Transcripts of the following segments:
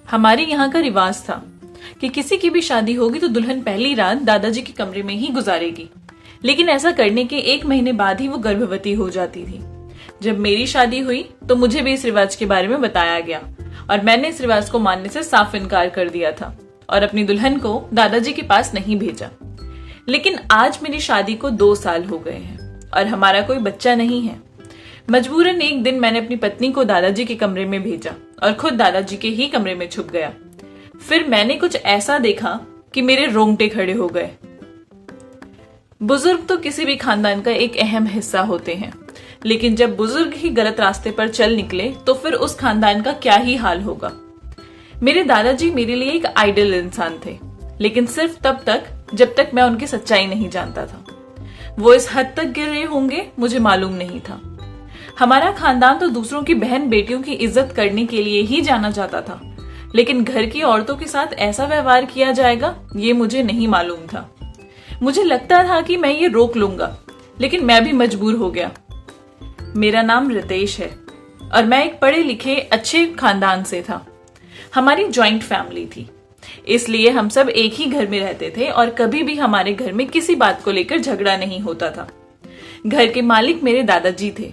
हमारे यहाँ का रिवाज था कि किसी की भी शादी होगी तो दुल्हन पहली रात दादाजी के कमरे में ही गुजारेगी। लेकिन ऐसा करने के 1 महीने बाद ही वो गर्भवती हो जाती थी। जब मेरी शादी हुई तो मुझे भी इस रिवाज के बारे में बताया गया और मैंने इस रिवाज को मानने से साफ इनकार कर दिया था और अपनी दुल्हन को दादाजी के पास नहीं भेजा। लेकिन आज मेरी शादी को 2 साल हो गए हैं और हमारा कोई बच्चा नहीं है। मजबूरन एक दिन मैंने अपनी पत्नी को दादाजी के कमरे में भेजा और खुद दादाजी के ही कमरे में छुप गया। फिर मैंने कुछ ऐसा देखा कि मेरे रोंगटे खड़े हो गए। बुजुर्ग तो किसी भी खानदान का एक अहम हिस्सा होते हैं, लेकिन जब बुजुर्ग ही गलत रास्ते पर चल निकले तो फिर उस खानदान का क्या ही हाल होगा। मेरे दादाजी मेरे लिए एक आइडियल इंसान थे, लेकिन सिर्फ तब तक जब तक मैं उनकी सच्चाई नहीं जानता था। वो इस हद तक गिर रहे होंगे मुझे मालूम नहीं था। हमारा खानदान तो दूसरों की बहन बेटियों की इज्जत करने के लिए ही जाना जाता था, लेकिन घर की औरतों के साथ ऐसा व्यवहार किया जाएगा ये मुझे नहीं मालूम था। मुझे लगता था कि मैं ये रोक लूंगा, लेकिन मैं भी मजबूर हो गया। मेरा नाम रितेश है और मैं एक पढ़े लिखे अच्छे खानदान से था। हमारी जॉइंट फैमिली थी, इसलिए हम सब एक ही घर में रहते थे और कभी भी हमारे घर में किसी बात को लेकर झगड़ा नहीं होता था। घर के मालिक मेरे दादाजी थे।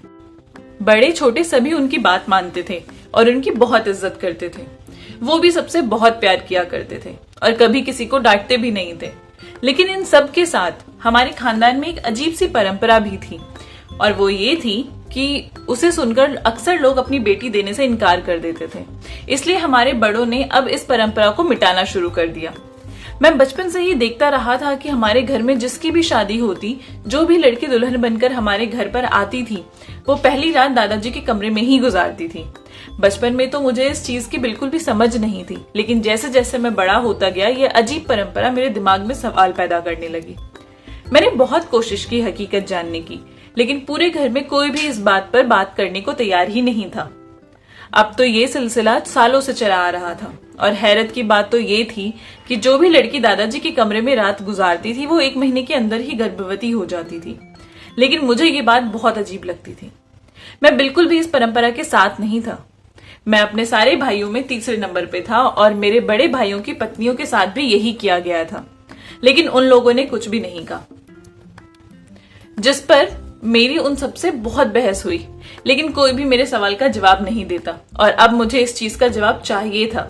बड़े छोटे सभी उनकी बात मानते थे और उनकी बहुत इज्जत करते थे। वो भी सबसे बहुत प्यार किया करते थे और कभी किसी को डांटते भी नहीं थे। लेकिन इन सब के साथ हमारे खानदान में एक अजीब सी परंपरा भी थी और वो ये थी कि उसे सुनकर अक्सर लोग अपनी बेटी देने से इनकार कर देते थे। इसलिए हमारे बड़ों ने अब इस परंपरा को मिटाना शुरू कर दिया। मैं बचपन से ही देखता रहा था कि हमारे घर में जिसकी भी शादी होती, जो भी लड़की दुल्हन बनकर हमारे घर पर आती थी, वो पहली रात दादाजी के कमरे में ही गुजारती थी। बचपन में तो मुझे इस चीज की बिल्कुल भी समझ नहीं थी, लेकिन जैसे जैसे मैं बड़ा होता गया ये अजीब परंपरा मेरे दिमाग में सवाल पैदा करने लगी। मैंने बहुत कोशिश की हकीकत जानने की, लेकिन पूरे घर में कोई भी इस बात पर बात करने को तैयार ही नहीं था। अब तो ये सिलसिला सालों से चला आ रहा था और हैरत की बात तो ये थी कि जो भी लड़की दादाजी के कमरे में रात गुजारती थी वो 1 महीने के अंदर ही गर्भवती हो जाती थी। लेकिन मुझे ये बात बहुत अजीब लगती थी। मैं बिल्कुल भी इस परंपरा के साथ नहीं था। मैं अपने सारे भाइयों में तीसरे नंबर पे था और मेरे बड़े भाइयों की पत्नियों के साथ भी यही किया गया था, लेकिन उन लोगों ने कुछ भी नहीं कहा, जिस पर मेरी उन सबसे बहुत बहस हुई। लेकिन कोई भी मेरे सवाल का जवाब नहीं देता और अब मुझे इस चीज का जवाब चाहिए था,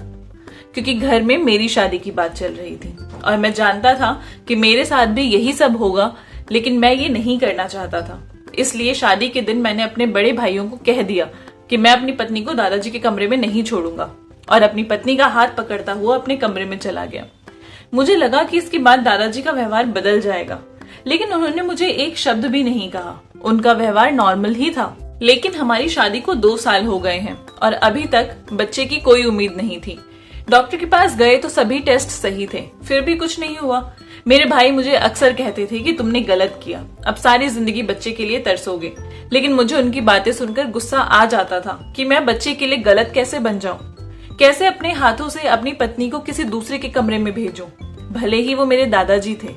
क्योंकि घर में मेरी शादी की बात चल रही थी और मैं जानता था कि मेरे साथ भी यही सब होगा, लेकिन मैं ये नहीं करना चाहता था। इसलिए शादी के दिन मैंने अपने बड़े भाइयों को कह दिया कि मैं अपनी पत्नी को दादाजी के कमरे में नहीं छोड़ूंगा और अपनी पत्नी का हाथ पकड़ता हुआ अपने कमरे में चला गया। मुझे लगा कि इसके बाद दादाजी का व्यवहार बदल जाएगा, लेकिन उन्होंने मुझे एक शब्द भी नहीं कहा। उनका व्यवहार नॉर्मल ही था। लेकिन हमारी शादी को 2 साल हो गए हैं और अभी तक बच्चे की कोई उम्मीद नहीं थी। डॉक्टर के पास गए तो सभी टेस्ट सही थे, फिर भी कुछ नहीं हुआ। मेरे भाई मुझे अक्सर कहते थे कि तुमने गलत किया, अब सारी जिंदगी बच्चे के लिए तरसोगे। लेकिन मुझे उनकी बातें सुनकर गुस्सा आ जाता था कि मैं बच्चे के लिए गलत कैसे बन जाऊं, कैसे अपने हाथों से अपनी पत्नी को किसी दूसरे के कमरे में भेजूं। भले ही वो मेरे दादाजी थे,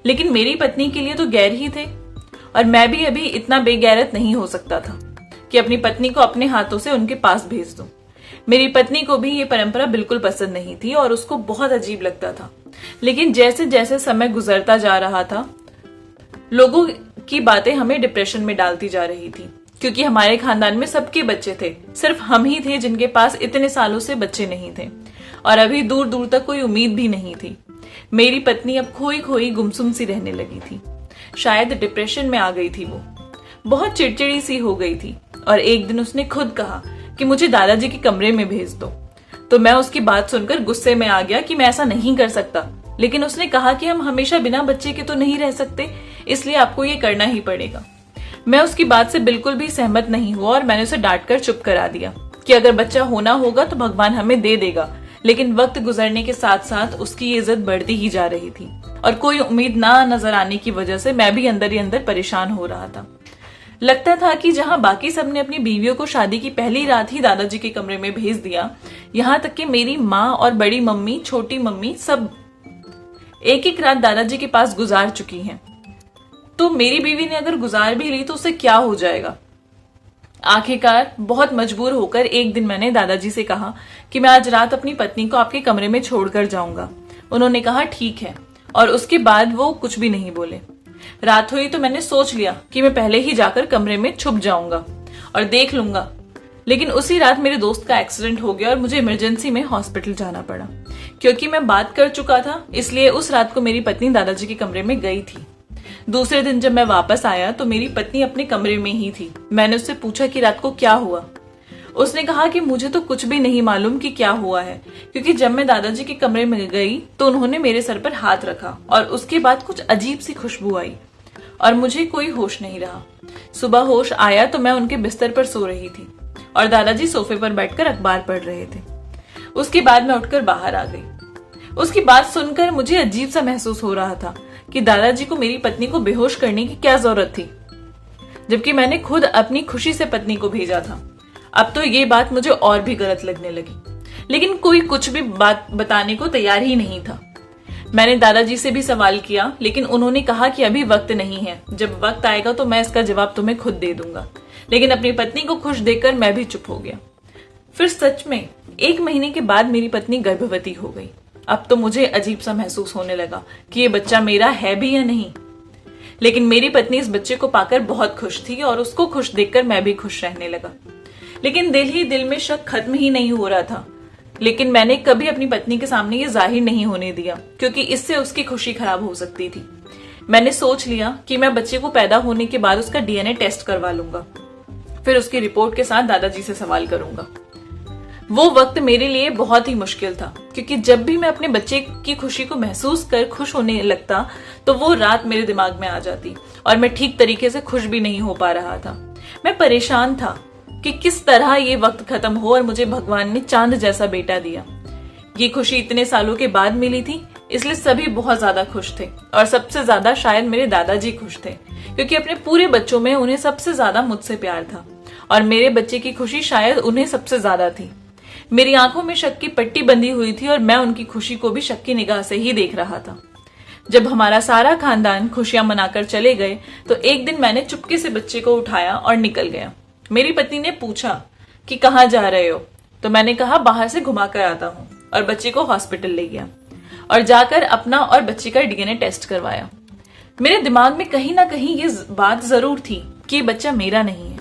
लेकिन मेरी पत्नी के लिए तो गैर ही थे और मैं भी अभी इतना बेगैरत नहीं हो सकता था कि अपनी पत्नी को अपने हाथों से उनके पास भेज दूं। मेरी पत्नी को भी ये परंपरा बिल्कुल पसंद नहीं थी और उसको बहुत अजीब लगता था। लेकिन जैसे जैसे समय गुजरता जा रहा था, लोगों की बातें हमें डिप्रेशन में डालती जा रही थी, क्योंकि हमारे खानदान में सबके बच्चे थे, सिर्फ हम ही थे जिनके पास इतने सालों से बच्चे नहीं थे और अभी दूर दूर तक कोई उम्मीद भी नहीं थी। मेरी पत्नी अब खोई खोई गुमसुम सी रहने लगी थी। शायद डिप्रेशन में आ गई थी। वो बहुत चिड़चिड़ी सी हो गई थी और एक दिन उसने खुद कहा कि मुझे दादाजी के कमरे में भेज दो। तो मैं उसकी बात सुनकर गुस्से में आ गया कि मैं ऐसा नहीं कर सकता, लेकिन उसने कहा कि हम हमेशा बिना बच्चे के तो नहीं रह सकते, इसलिए आपको ये करना ही पड़ेगा। मैं उसकी बात से बिल्कुल भी सहमत नहीं हुआ और मैंने उसे डांट कर चुप करा दिया कि अगर बच्चा होना होगा तो भगवान हमें दे देगा। लेकिन वक्त गुजरने के साथ साथ उसकी इज्जत बढ़ती ही जा रही थी और कोई उम्मीद ना नजर आने की वजह से मैं भी अंदर ही अंदर परेशान हो रहा था। लगता था कि जहां बाकी सबने अपनी बीवियों को शादी की पहली रात ही दादाजी के कमरे में भेज दिया, यहाँ तक कि मेरी माँ और बड़ी मम्मी, छोटी मम्मी सब एक एक रात दादाजी के पास गुजार चुकी हैं। तो मेरी बीवी ने अगर गुजार भी ली तो उससे क्या हो जाएगा। आखिरकार बहुत मजबूर होकर एक दिन मैंने दादाजी से कहा कि मैं आज रात अपनी पत्नी को आपके कमरे में छोड़कर जाऊंगा। उन्होंने कहा ठीक है, और उसके बाद वो कुछ भी नहीं बोले। रात हुई तो मैंने सोच लिया कि मैं पहले ही जाकर कमरे में छुप जाऊंगा और देख लूंगा, लेकिन उसी रात मेरे दोस्त का एक्सीडेंट हो गया और मुझे इमरजेंसी में हॉस्पिटल जाना पड़ा। क्योंकि मैं बात कर चुका था, इसलिए उस रात को मेरी पत्नी दादाजी के कमरे में गई थी। दूसरे दिन जब मैं वापस आया तो मेरी पत्नी अपने कमरे में ही थी। मैंने उससे पूछा कि रात को क्या हुआ। उसने कहा कि मुझे तो कुछ भी नहीं मालूम कि क्या हुआ है, क्योंकि जब मैं दादाजी के कमरे में गई तो उन्होंने मेरे सर पर हाथ रखा और उसके बाद कुछ अजीब सी खुशबू आई और मुझे कोई होश नहीं रहा। सुबह होश आया तो मैं उनके बिस्तर पर सो रही थी और दादाजी सोफे पर बैठकर अखबार पढ़ रहे थे। उसके बाद मैं उठकर बाहर आ गई। उसकी बात सुनकर मुझे अजीब सा महसूस हो रहा था कि दादाजी को मेरी पत्नी को बेहोश करने की क्या जरूरत थी, जबकि मैंने खुद अपनी खुशी से पत्नी को भेजा था। अब तो ये बात मुझे और भी गलत लगने लगी, लेकिन कोई कुछ भी बात बताने को तैयार ही नहीं था। मैंने दादाजी से भी सवाल किया, लेकिन उन्होंने कहा कि अभी वक्त नहीं है, जब वक्त आएगा तो मैं इसका जवाब तुम्हें खुद दे दूंगा। लेकिन अपनी पत्नी को खुश देखकर मैं भी चुप हो गया। फिर सच में 1 महीने के बाद मेरी पत्नी गर्भवती हो गई। अब तो मुझे अजीब सा महसूस होने लगा कि ये बच्चा मेरा है भी या नहीं। लेकिन मेरी पत्नी इस बच्चे को पाकर बहुत खुश थी और उसको खुश देखकर मैं भी खुश रहने लगा। लेकिन दिल ही दिल में शक खत्म ही नहीं हो रहा था। लेकिन मैंने कभी अपनी पत्नी के सामने ये जाहिर नहीं होने दिया, क्योंकि इससे उसकी खुशी खराब हो सकती थी। मैंने सोच लिया कि मैं बच्चे को पैदा होने के बाद उसका डीएनए टेस्ट करवा लूंगा, फिर उसकी रिपोर्ट के साथ दादाजी से सवाल करूंगा। वो वक्त मेरे लिए बहुत ही मुश्किल था, क्योंकि जब भी मैं अपने बच्चे की खुशी को महसूस कर खुश होने लगता तो वो रात मेरे दिमाग में आ जाती और मैं ठीक तरीके से खुश भी नहीं हो पा रहा था। मैं परेशान था कि किस तरह ये वक्त खत्म हो और मुझे भगवान ने चांद जैसा बेटा दिया। ये खुशी इतने सालों के बाद मिली थी, इसलिए सभी बहुत ज्यादा खुश थे और सबसे ज्यादा शायद मेरे दादाजी खुश थे, क्योंकि अपने पूरे बच्चों में उन्हें सबसे ज्यादा मुझसे प्यार था और मेरे बच्चे की खुशी शायद उन्हें सबसे ज्यादा थी। मेरी आंखों में शक की पट्टी बंधी हुई थी और मैं उनकी खुशी को भी शक की निगाह से ही देख रहा था। जब हमारा सारा खानदान खुशियां मनाकर चले गए तो एक दिन मैंने चुपके से बच्चे को उठाया और निकल गया। मेरी पत्नी ने पूछा कि कहाँ जा रहे हो, तो मैंने कहा बाहर से घुमा कर आता हूँ, और बच्चे को हॉस्पिटल ले गया और जाकर अपना और बच्चे का डीएनए टेस्ट करवाया। मेरे दिमाग में कहीं ना कहीं ये बात जरूर थी कि ये बच्चा मेरा नहीं है।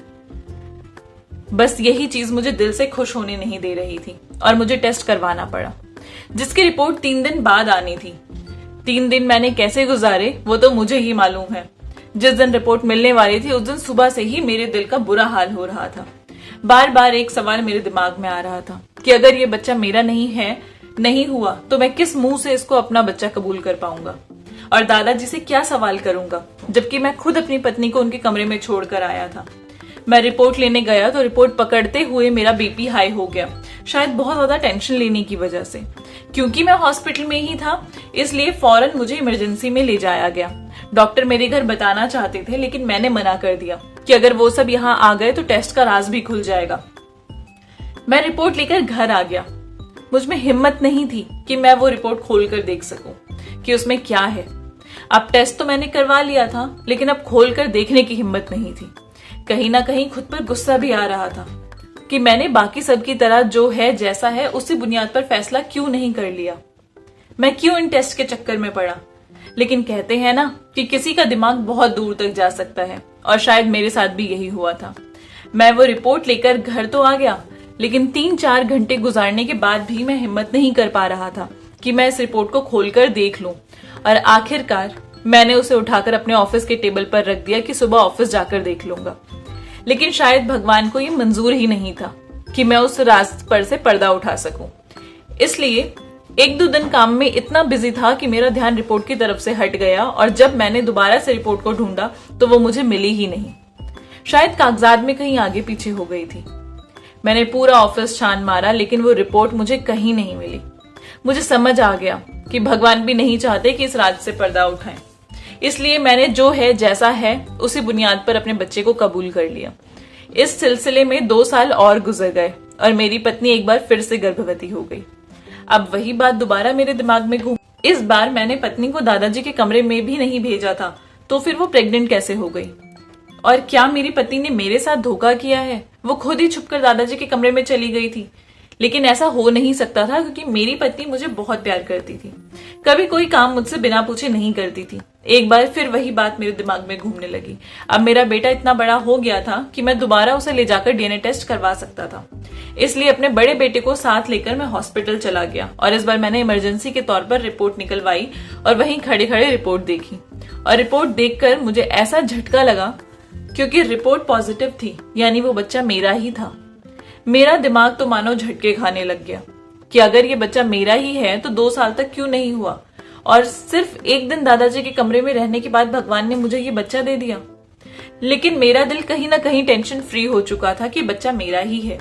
बस यही चीज मुझे दिल से खुश होने नहीं दे रही थी और मुझे टेस्ट करवाना पड़ा, जिसकी रिपोर्ट 3 दिन बाद आनी थी। 3 दिन मैंने कैसे गुजारे वो तो मुझे ही मालूम है। जिस दिन रिपोर्ट मिलने वाली थी उस दिन सुबह से ही मेरे दिल का बुरा हाल हो रहा था। बार बार एक सवाल मेरे दिमाग में आ रहा था कि अगर ये बच्चा मेरा नहीं हुआ तो मैं किस मुंह से इसको अपना बच्चा कबूल कर पाऊंगा और दादाजी से क्या सवाल करूंगा, जबकि मैं खुद अपनी पत्नी को उनके कमरे में छोड़कर आया था। मैं रिपोर्ट लेने गया तो रिपोर्ट पकड़ते हुए मेरा बीपी हाई हो गया, शायद बहुत ज्यादा टेंशन लेने की वजह से। क्योंकि मैं हॉस्पिटल में ही था इसलिए फौरन मुझे इमरजेंसी में ले जाया गया। डॉक्टर मेरे घर बताना चाहते थे, लेकिन मैंने मना कर दिया कि अगर वो सब यहाँ आ गए तो टेस्ट का राज भी खुल जाएगा। मैं रिपोर्ट लेकर घर आ गया। मुझ में हिम्मत नहीं थी कि मैं वो रिपोर्ट खोलकर देख सकूं कि उसमें क्या है। अब टेस्ट तो मैंने करवा लिया था, लेकिन अब खोलकर देखने की हिम्मत नहीं थी। कहीं ना कहीं खुद पर गुस्सा भी आ रहा था कि मैंने बाकी सब की तरह जो है जैसा है उसी बुनियाद पर फैसला क्यों नहीं कर लिया। मैं क्यों इन टेस्ट के चक्कर में पड़ा। लेकिन कहते हैं ना कि किसी का दिमाग बहुत दूर तक जा सकता है, और शायद मेरे साथ भी यही हुआ था। मैं वो रिपोर्ट लेकर घर तो आ गया, लेकिन 3-4 घंटे गुजारने के बाद भी मैं हिम्मत नहीं कर पा रहा था कि मैं इस रिपोर्ट को खोलकर देख लूं। और आखिरकार मैंने उसे उठाकर अपने ऑफिस के टेबल पर रख दिया कि सुबह ऑफिस जाकर देख लूंगा। लेकिन शायद भगवान को ये मंजूर ही नहीं था कि मैं उस राज पर से पर्दा उठा सकूं। इसलिए 1-2 दिन काम में इतना बिजी था कि मेरा ध्यान रिपोर्ट की तरफ से हट गया, और जब मैंने दोबारा से रिपोर्ट को ढूंढा तो वो मुझे मिली ही नहीं। शायद कागजात में कहीं आगे पीछे हो गई थी। मैंने पूरा ऑफिस छान मारा, लेकिन वो रिपोर्ट मुझे कहीं नहीं मिली। मुझे समझ आ गया कि भगवान भी नहीं चाहते कि इस राज से पर्दा उठाएं। इसलिए मैंने जो है जैसा है उसी बुनियाद पर अपने बच्चे को कबूल कर लिया। इस सिलसिले में 2 साल और गुजर गए और मेरी पत्नी एक बार फिर से गर्भवती हो गई। अब वही बात दोबारा मेरे दिमाग में घूम। इस बार मैंने पत्नी को दादाजी के कमरे में भी नहीं भेजा था, तो फिर वो प्रेग्नेंट कैसे हो गई? और क्या मेरी पत्नी ने मेरे साथ धोखा किया है वो खुद ही छुपकर दादाजी के कमरे में चली गई थी। लेकिन ऐसा हो नहीं सकता था क्योंकि मेरी पत्नी मुझे बहुत प्यार करती थी, कभी कोई काम मुझसे बिना पूछे नहीं करती थी। एक बार फिर वही बात मेरे दिमाग में घूमने लगी। अब मेरा बेटा इतना बड़ा हो गया था कि मैं दोबारा उसे ले जाकर डीएनए टेस्ट करवा सकता था। इसलिए अपने बड़े बेटे को साथ लेकर मैं हॉस्पिटल चला गया और इस बार मैंने इमरजेंसी के तौर पर रिपोर्ट निकलवाई और वहीं खड़े खड़े रिपोर्ट देखी। और रिपोर्ट देखकर मुझे ऐसा झटका लगा क्योंकि रिपोर्ट पॉजिटिव थी, यानी वो बच्चा मेरा ही था। मेरा दिमाग तो मानो झटके खाने लग गया कि अगर ये बच्चा मेरा ही है तो 2 साल तक क्यों नहीं हुआ, और सिर्फ एक दिन दादाजी के कमरे में रहने के बाद भगवान ने मुझे ये बच्चा दे दिया। लेकिन मेरा दिल कहीं ना कहीं टेंशन फ्री हो चुका था कि बच्चा मेरा ही है।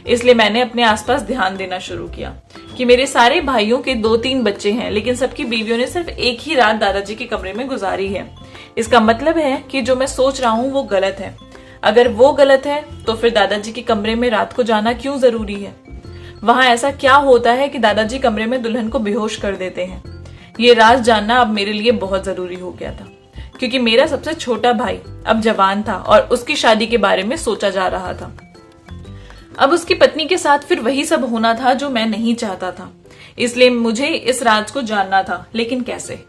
इसलिए मैंने अपने आसपास ध्यान देना शुरू किया कि मेरे सारे भाइयों के 2-3 बच्चे हैं, लेकिन सबकी बीवियों ने सिर्फ एक ही रात दादाजी के कमरे में गुजारी है। इसका मतलब है कि जो मैं सोच रहा हूँ वो गलत है। अगर वो गलत है तो फिर दादाजी के कमरे में रात को जाना क्यों जरूरी है? वहां ऐसा क्या होता है कि दादाजी कमरे में दुल्हन को बेहोश कर देते हैं? ये राज जानना अब मेरे लिए बहुत जरूरी हो गया था क्योंकि मेरा सबसे छोटा भाई अब जवान था और उसकी शादी के बारे में सोचा जा रहा था। अब उसकी पत्नी के साथ फिर वही सब होना था जो मैं नहीं चाहता था। इसलिए मुझे इस राज को जानना था, लेकिन कैसे,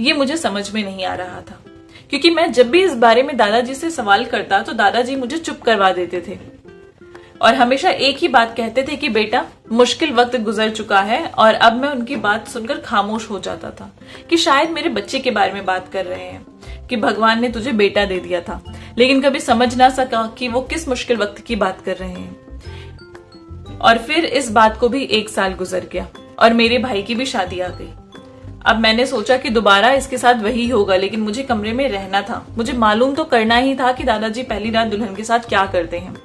ये मुझे समझ में नहीं आ रहा था। क्योंकि मैं जब भी इस बारे में दादाजी से सवाल करता तो दादाजी मुझे चुप करवा देते थे और हमेशा एक ही बात कहते थे कि बेटा, मुश्किल वक्त गुजर चुका है। और अब मैं उनकी बात सुनकर खामोश हो जाता था कि शायद मेरे बच्चे के बारे में बात कर रहे हैं, कि भगवान ने तुझे बेटा दे दिया था, लेकिन कभी समझ ना सका कि वो किस मुश्किल वक्त की बात कर रहे हैं। और फिर इस बात को भी 1 साल गुजर गया और मेरे भाई की भी शादी आ गई। अब मैंने सोचा कि दोबारा इसके साथ वही होगा, लेकिन मुझे कमरे में रहना था। मुझे मालूम तो करना ही था कि दादाजी पहली रात दुल्हन के साथ क्या करते हैं।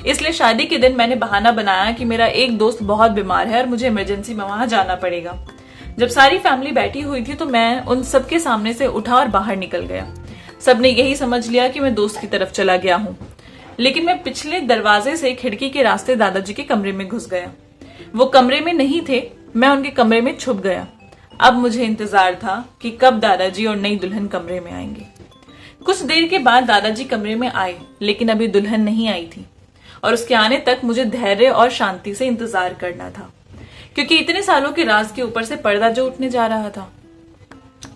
इसलिए शादी के दिन मैंने बहाना बनाया कि मेरा एक दोस्त बहुत बीमार है और मुझे इमरजेंसी में वहां जाना पड़ेगा। जब सारी फैमिली बैठी हुई थी तो मैं उन सबके सामने से उठा और बाहर निकल गया। सबने यही समझ लिया कि मैं दोस्त की तरफ चला गया हूँ, लेकिन मैं पिछले दरवाजे से खिड़की के रास्ते दादाजी के कमरे में घुस गया। वो कमरे में नहीं थे, मैं उनके कमरे में छुप गया। अब मुझे इंतजार था कि कब दादाजी और नई दुल्हन कमरे में आएंगे। कुछ देर के बाद दादाजी कमरे में आए, लेकिन अभी दुल्हन नहीं आई थी और उसके आने तक मुझे धैर्य और शांति से इंतजार करना था, क्योंकि इतने सालों के राज के ऊपर से पर्दा जो उठने जा रहा था।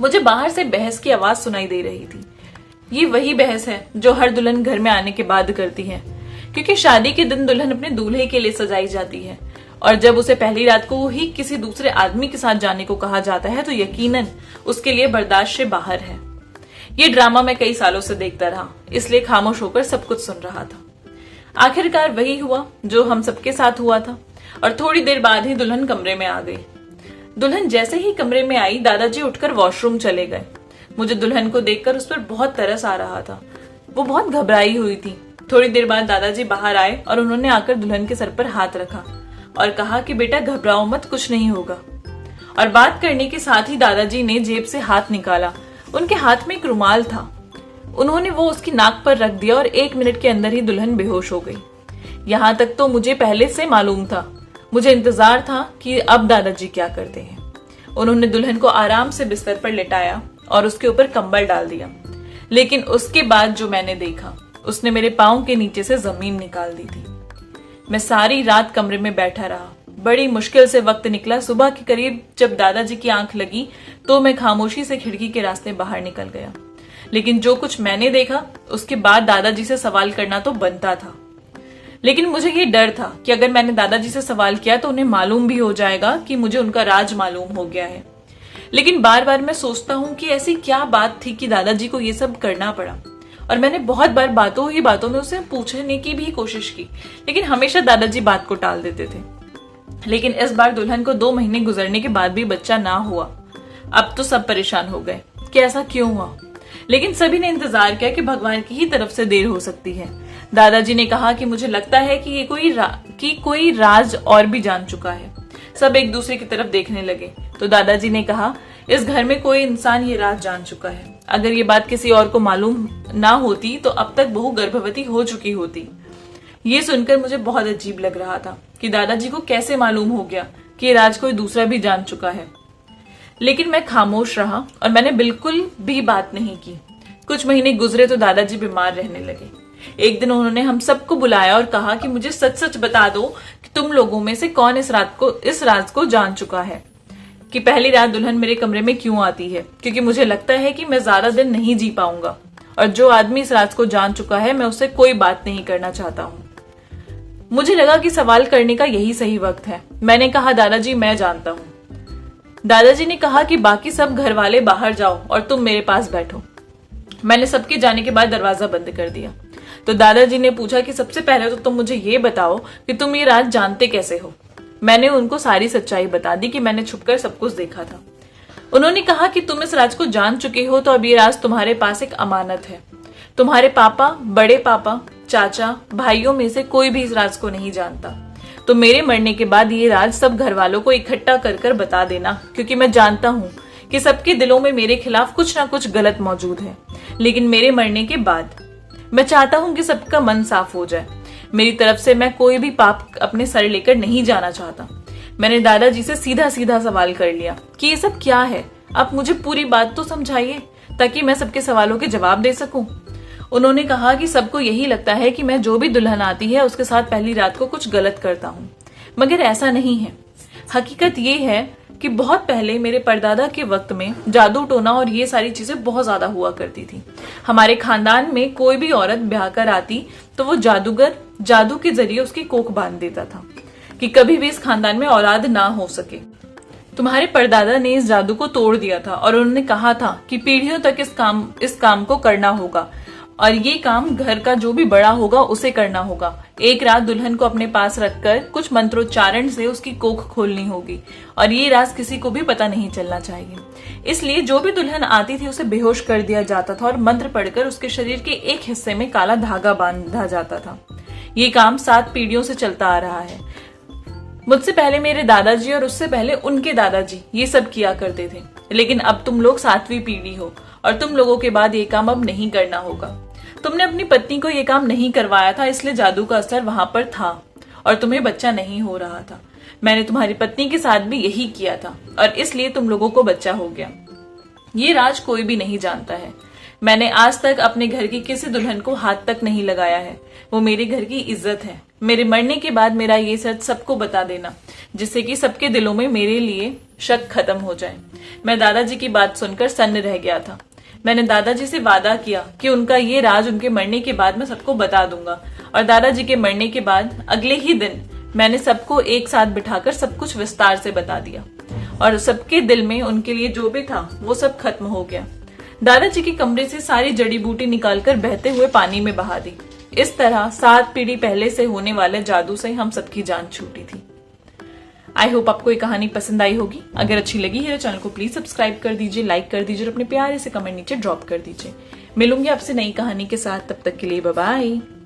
मुझे बाहर से बहस की आवाज सुनाई दे रही थी। ये वही बहस है जो हर दुल्हन घर में आने के बाद करती है, क्योंकि शादी के दिन दुल्हन अपने दूल्हे के लिए सजाई जाती है और जब उसे पहली रात को ही किसी दूसरे आदमी के साथ जाने को कहा जाता है तो यकीनन उसके लिए बर्दाश्त से बाहर है। ये ड्रामा मैं कई सालों से देखता रहा, इसलिए खामोश होकर सब कुछ सुन रहा था। आखिरकार वही हुआ जो हम सबके साथ हुआ था और थोड़ी देर बाद ही दुल्हन कमरे में आ गई। दुल्हन जैसे ही कमरे में आई, दादाजी उठकर वॉशरूम चले गए। मुझे दुल्हन को देखकर उस पर बहुत तरस आ रहा था। वो बहुत घबराई हुई थी। थोड़ी देर बाद दादाजी बाहर आए और उन्होंने आकर दुल्हन के सर पर हाथ रखा और कहा कि बेटा घबराओ मत, कुछ नहीं होगा। और बात करने के साथ ही दादाजी ने जेब से हाथ निकाला। उनके हाथ में एक रुमाल था। उन्होंने वो उसकी नाक पर रख दिया और 1 मिनट के अंदर ही दुल्हन बेहोश हो गई। यहां तक तो मुझे पहले से मालूम था। मुझे इंतजार था कि अब दादाजी क्या करते हैं। उन्होंने दुल्हन को आराम से बिस्तर पर लेटाया और उसके ऊपर कंबल डाल दिया। लेकिन उसके बाद जो मैंने देखा, उसने मेरे पांव के नीचे से जमीन निकाल दी थी। मैं सारी रात कमरे में बैठा रहा। बड़ी मुश्किल से वक्त निकला। सुबह के करीब जब दादाजी की आंख लगी तो मैं खामोशी से खिड़की के रास्ते बाहर निकल गया। लेकिन जो कुछ मैंने देखा उसके बाद दादाजी से सवाल करना तो बनता था, लेकिन मुझे ये डर था कि अगर मैंने दादाजी से सवाल किया तो उन्हें मालूम भी हो जाएगा कि मुझे उनका राज मालूम हो गया है। लेकिन बार बार मैं सोचता हूँ कि ऐसी क्या बात थी कि दादाजी को ये सब करना पड़ा। और मैंने बहुत बार बातों ही बातों में उसे पूछने की भी कोशिश की, लेकिन हमेशा दादाजी बात को टाल देते थे। लेकिन इस बार दुल्हन को 2 महीने गुजरने के बाद भी बच्चा ना हुआ। अब तो सब परेशान हो गए कि ऐसा क्यों हुआ, लेकिन सभी ने इंतजार किया कि भगवान की ही तरफ से देर हो सकती है। दादाजी ने कहा कि मुझे लगता है कि ये कोई राज और भी जान चुका है। सब एक दूसरे की तरफ देखने लगे तो दादाजी ने कहा, इस घर में कोई इंसान ये राज जान चुका है। अगर ये बात किसी और को मालूम ना होती तो अब तक बहू गर्भवती हो चुकी होती। ये सुनकर मुझे बहुत अजीब लग रहा था कि दादाजी को कैसे मालूम हो गया कि ये राज कोई दूसरा भी जान चुका है। लेकिन मैं खामोश रहा और मैंने बिल्कुल भी बात नहीं की। कुछ महीने गुजरे तो दादाजी बीमार रहने लगे। एक दिन उन्होंने हम सबको बुलाया और कहा कि मुझे सच सच बता दो कि तुम लोगों में से कौन इस राज को जान चुका है कि पहली रात दुल्हन मेरे कमरे में क्यों आती है, क्योंकि मुझे लगता है कि मैं ज्यादा दिन नहीं जी पाऊंगा और जो आदमी इस राज को जान चुका है मैं उससे कोई बात नहीं करना चाहता हूं। मुझे लगा कि सवाल करने का यही सही वक्त है। मैंने कहा, दादाजी मैं जानता हूं। दादाजी ने कहा कि बाकी सब घर वाले बाहर जाओ और तुम मेरे पास बैठो। मैंने सबके जाने के बाद दरवाजा बंद कर दिया। तो दादाजी ने पूछा कि सबसे पहले तो तुम मुझे ये बताओ कि तुम ये राज जानते कैसे हो। मैंने उनको सारी सच्चाई बता दी कि मैंने छुपकर सब कुछ देखा था। उन्होंने कहा कि तुम इस राज को जान चुके हो तो अब ये राज तुम्हारे पास एक अमानत है। तुम्हारे पापा, बड़े पापा, चाचा, भाइयों में से कोई भी इस राज को नहीं जानता। तो मेरे मरने के बाद ये राज सब घर वालों को इकट्ठा कर कर बता देना, क्योंकि मैं जानता हूं कि सबके दिलों में मेरे खिलाफ कुछ ना कुछ गलत मौजूद है। लेकिन मेरे मरने के बाद मैं चाहता हूं कि सबका मन साफ हो जाए। मेरी तरफ से मैं कोई भी पाप अपने सर लेकर नहीं जाना चाहता। मैंने दादाजी से सीधा सीधा सवाल कर लिया कि ये सब क्या है, आप मुझे पूरी बात तो समझाइए ताकि मैं सबके सवालों के जवाब दे सकूं। उन्होंने कहा कि सबको यही लगता है कि मैं जो भी दुल्हन आती है उसके साथ पहली रात को कुछ गलत करता हूं, मगर ऐसा नहीं है। हकीकत ये है कि बहुत पहले मेरे परदादा के वक्त में जादू टोना और ये सारी चीजें बहुत ज्यादा हुआ करती थी। हमारे खानदान में कोई भी औरत ब्याह कर आती तो वो जादूगर जादू के जरिए उसकी कोख बांध देता था कि कभी भी इस खानदान में औलाद ना हो सके। तुम्हारे परदादा ने इस जादू को तोड़ दिया था और उन्होंने कहा था कि पीढ़ियों तक इस काम को करना होगा और ये काम घर का जो भी बड़ा होगा उसे करना होगा। एक रात दुल्हन को अपने पास रखकर कुछ मंत्रोच्चारण से उसकी कोख खोलनी होगी और ये राज किसी को भी पता नहीं चलना चाहिए। इसलिए जो भी दुल्हन आती थी उसे बेहोश कर दिया जाता था और मंत्र पढ़कर उसके शरीर के एक हिस्से में काला धागा बांधा जाता था। ये काम 7 पीढ़ियों से चलता आ रहा है। मुझसे पहले मेरे दादाजी और उससे पहले उनके दादाजी ये सब किया करते थे, लेकिन अब तुम लोग 7वीं पीढ़ी हो और तुम लोगों के बाद ये काम अब नहीं करना होगा। तुमने अपनी पत्नी को ये काम नहीं करवाया था, इसलिए जादू का असर वहां पर था और तुम्हें बच्चा नहीं हो रहा था। मैंने तुम्हारी पत्नी के साथ भी यही किया था और इसलिए तुम लोगों को बच्चा हो गया। ये राज कोई भी नहीं जानता है। मैंने आज तक अपने घर की किसी दुल्हन को हाथ तक नहीं लगाया है। वो मेरे घर की इज्जत है। मेरे मरने के बाद मेरा ये सच सबको बता देना, जिससे कि सबके दिलों में मेरे लिए शक खत्म हो जाए। मैं दादाजी की बात सुनकर सन्न रह गया था। मैंने दादाजी से वादा किया कि उनका ये राज उनके मरने के बाद मैं सबको बता दूंगा और दादाजी के मरने के बाद अगले ही दिन मैंने सबको एक साथ बिठाकर सब कुछ विस्तार से बता दिया और सबके दिल में उनके लिए जो भी था वो सब खत्म हो गया। दादाजी के कमरे से सारी जड़ी बूटी निकालकर बहते हुए पानी में बहा दी। इस तरह 7 पीढ़ी पहले से होने वाले जादू से हम सबकी जान छूटी थी। आई होप आपको ये कहानी पसंद आई होगी। अगर अच्छी लगी है तो चैनल को प्लीज सब्सक्राइब कर दीजिए, लाइक कर दीजिए और अपने प्यारे से कमेंट नीचे ड्रॉप कर दीजिए। मिलूंगी आपसे नई कहानी के साथ, तब तक के लिए बाय बाय।